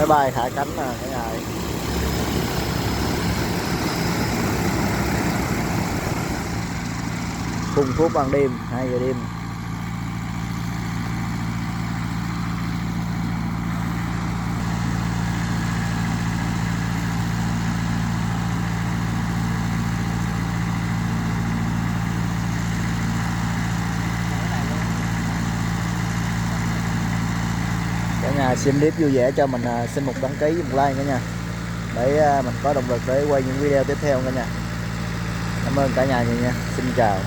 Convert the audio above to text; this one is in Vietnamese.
máy bay hạ cánh nè cả nhà ơi. Khung thuốc ban đêm 2 giờ đêm. Cả nhà xem clip vui vẻ cho mình xin một đăng ký, một like cả nhà, để mình có động lực để quay những video tiếp theo cả nhà. Cảm ơn cả nhà nhiều nha. Xin chào.